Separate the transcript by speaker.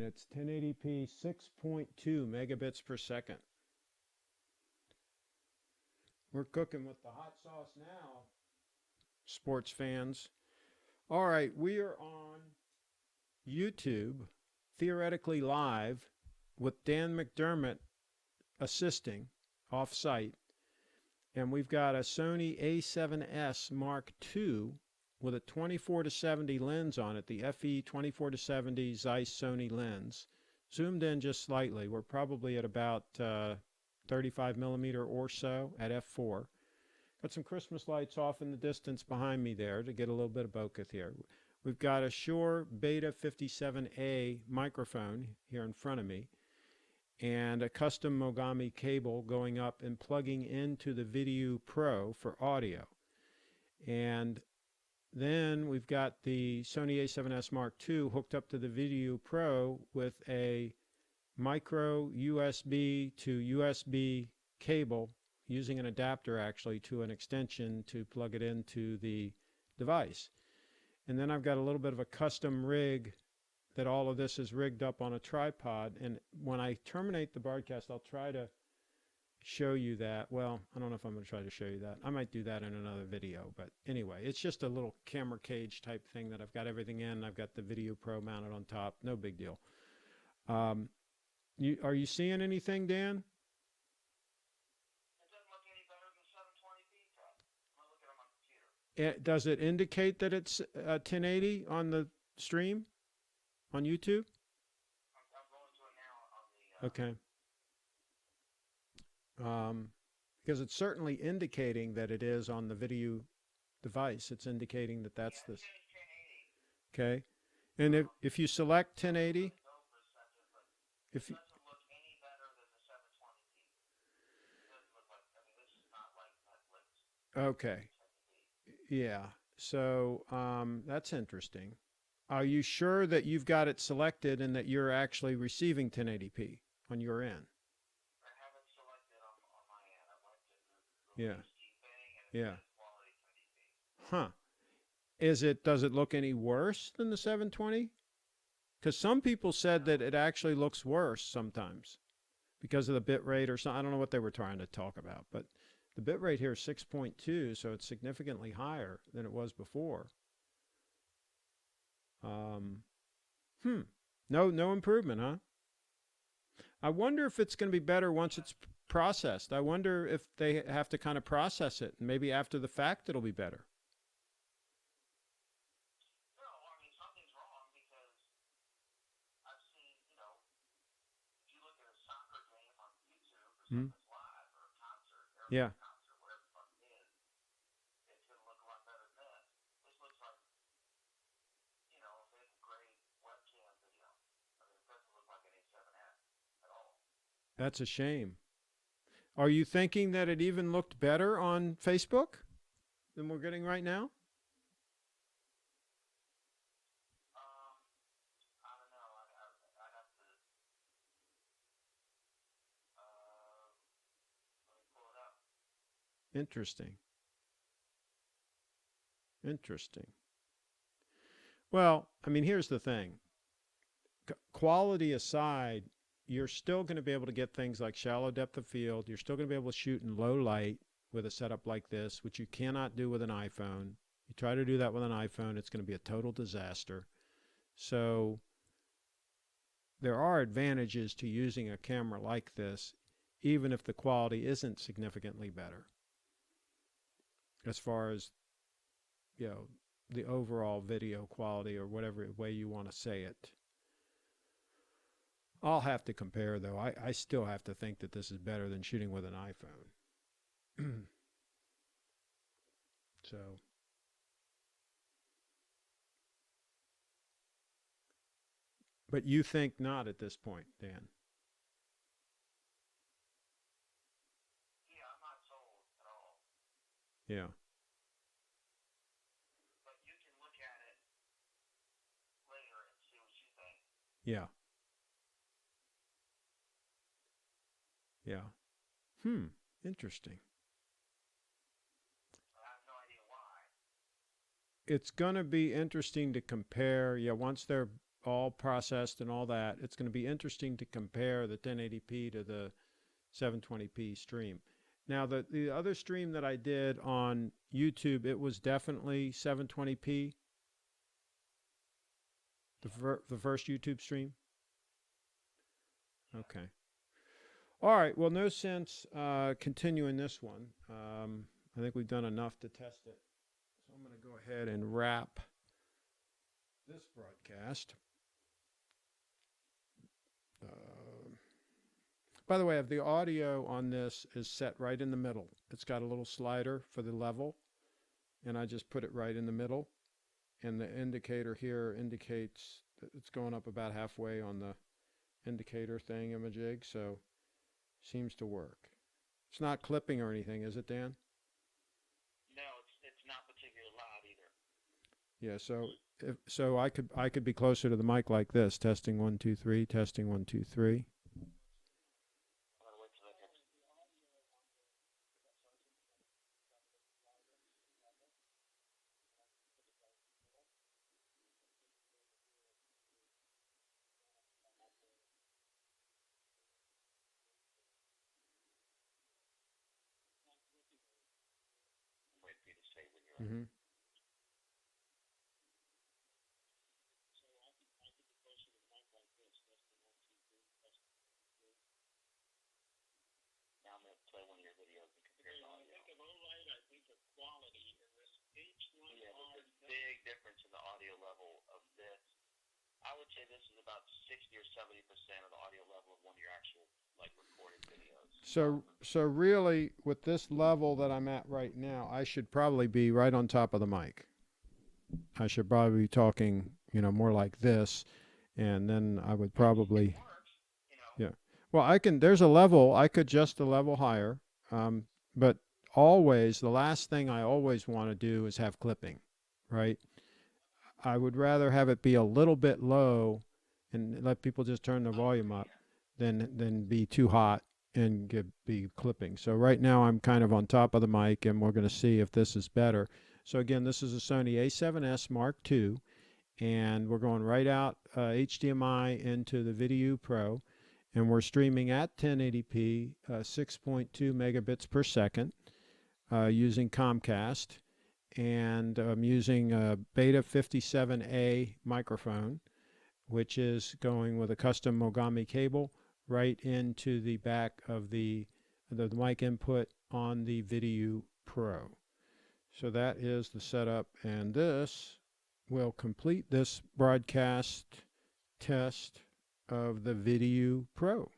Speaker 1: it's 1080p 6.2 megabits per second. We're cooking with the hot sauce now, sports fans. All right, we are on YouTube, theoretically live, with Dan McDermott assisting off-site. And we've got a Sony A7S Mark II with a 24-70 lens on it, the FE 24-70 Zeiss Sony lens. Zoomed in just slightly. We're probably at about 35 millimeter or so at f4. Got some Christmas lights off in the distance behind me there to get a little bit of bokeh here. We've got a Shure Beta 57A microphone here in front of me, and a custom Mogami cable going up and plugging into the Vidiu Pro for audio. And then we've got the Sony A7S Mark II hooked up to the Vidiu Pro with a micro USB to USB cable, using an adapter actually to an extension to plug it into the device. And then I've got a little bit of a custom rig that all of this is rigged up on a tripod, and when I terminate the broadcast, I'll try to show you that. Well, I don't know if I'm going to try to show you that. I might do that in another video, but anyway, it's just a little camera cage type thing that I've got everything in. I've got the Vidiu Pro mounted on top. No big deal. Are you seeing anything, Dan?
Speaker 2: It doesn't look any better than 720p. I'm looking at my computer.
Speaker 1: Does it indicate that it's 1080 on the stream? On YouTube?
Speaker 2: I'm going to it now on the...
Speaker 1: Okay. Because it's certainly indicating that it is on the Vidiu device. It's indicating that that's this. Okay. And if you select 1080, if you,
Speaker 2: It doesn't look any better than the 720p. It doesn't look like, I mean, this is not like Netflix.
Speaker 1: okay. Yeah. So that's interesting. Are you sure that you've got it selected and that you're actually receiving 1080p on your end?
Speaker 2: I haven't selected on my end. I went to the
Speaker 1: Yeah.
Speaker 2: thing and it
Speaker 1: Yeah.
Speaker 2: says quality 1080p.
Speaker 1: Huh. Does it look any worse than the 720? Because some people said that it actually looks worse sometimes because of the bit rate or something. I don't know what they were trying to talk about, but the bit rate here is 6.2, so it's significantly higher than it was before. No improvement, huh? I wonder if it's going to be better once it's processed. I wonder if they have to kind of process it, and maybe after the fact it'll be better.
Speaker 2: No, I mean, something's wrong because I've seen, if you look at a soccer game on YouTube or something that's live or a concert,
Speaker 1: Yeah.
Speaker 2: concert, whatever the fuck it is, it's going to look a lot better than this. This looks like, mid-grade webcam video. I mean, it doesn't look like an A7S at all.
Speaker 1: That's a shame. Are you thinking that it even looked better on Facebook than we're getting right now?
Speaker 2: I don't know. I'd have to, let me pull it up.
Speaker 1: Interesting. Interesting. Well, I mean, here's the thing. Quality aside, you're still going to be able to get things like shallow depth of field. You're still going to be able to shoot in low light with a setup like this, which you cannot do with an iPhone. You try to do that with an iPhone, it's going to be a total disaster. So there are advantages to using a camera like this, even if the quality isn't significantly better as far as, the overall video quality or whatever way you want to say it. I'll have to compare, though. I still have to think that this is better than shooting with an iPhone. So, but you think not at this point, Dan?
Speaker 2: Yeah, I'm not sold at all.
Speaker 1: Yeah.
Speaker 2: But you can look at it later and see what you think.
Speaker 1: Yeah. Yeah. Interesting.
Speaker 2: I have no idea why.
Speaker 1: It's going to be interesting to compare. Yeah, once they're all processed and all that. It's going to be interesting to compare the 1080p to the 720p stream. Now, the other stream that I did on YouTube, it was definitely 720p. The first YouTube stream. Okay. All right. Well, no sense continuing this one. I think we've done enough to test it. So I'm going to go ahead and wrap this broadcast. By the way, the audio on this is set right in the middle. It's got a little slider for the level, and I just put it right in the middle. And the indicator here indicates that it's going up about halfway on the indicator thingamajig, so seems to work. It's not clipping or anything, is it, Dan?
Speaker 2: No, it's not particularly loud either.
Speaker 1: Yeah, so I could be closer to the mic like this. Testing 1 2 3. Testing 1 2 3.
Speaker 2: Wait for you to say when you're
Speaker 1: Mm-hmm.
Speaker 2: Now I'm going to play one of your videos and compare the audio. Yeah, there's a big difference in the audio level of this. I would say this is about 60 or 70% of the audio level of one of your actual recorded videos.
Speaker 1: So really, with this level that I'm at right now, I should probably be right on top of the mic. I should probably be talking, more like this, and then I would probably, yeah. Well, there's a level, I could adjust the level higher, but always, the last thing I always want to do is have clipping, right? I would rather have it be a little bit low and let people just turn the volume up than be too hot and be clipping. So right now I'm kind of on top of the mic, and we're going to see if this is better. So again, this is a Sony A7S Mark II, and we're going right out HDMI into the Vidiu Pro, and we're streaming at 1080p, 6.2 megabits per second, using Comcast, and I'm using a Beta 57A microphone, which is going with a custom Mogami cable right into the back of the mic input on the Vidiu Pro. So that is the setup, and this will complete this broadcast test of the Vidiu Pro.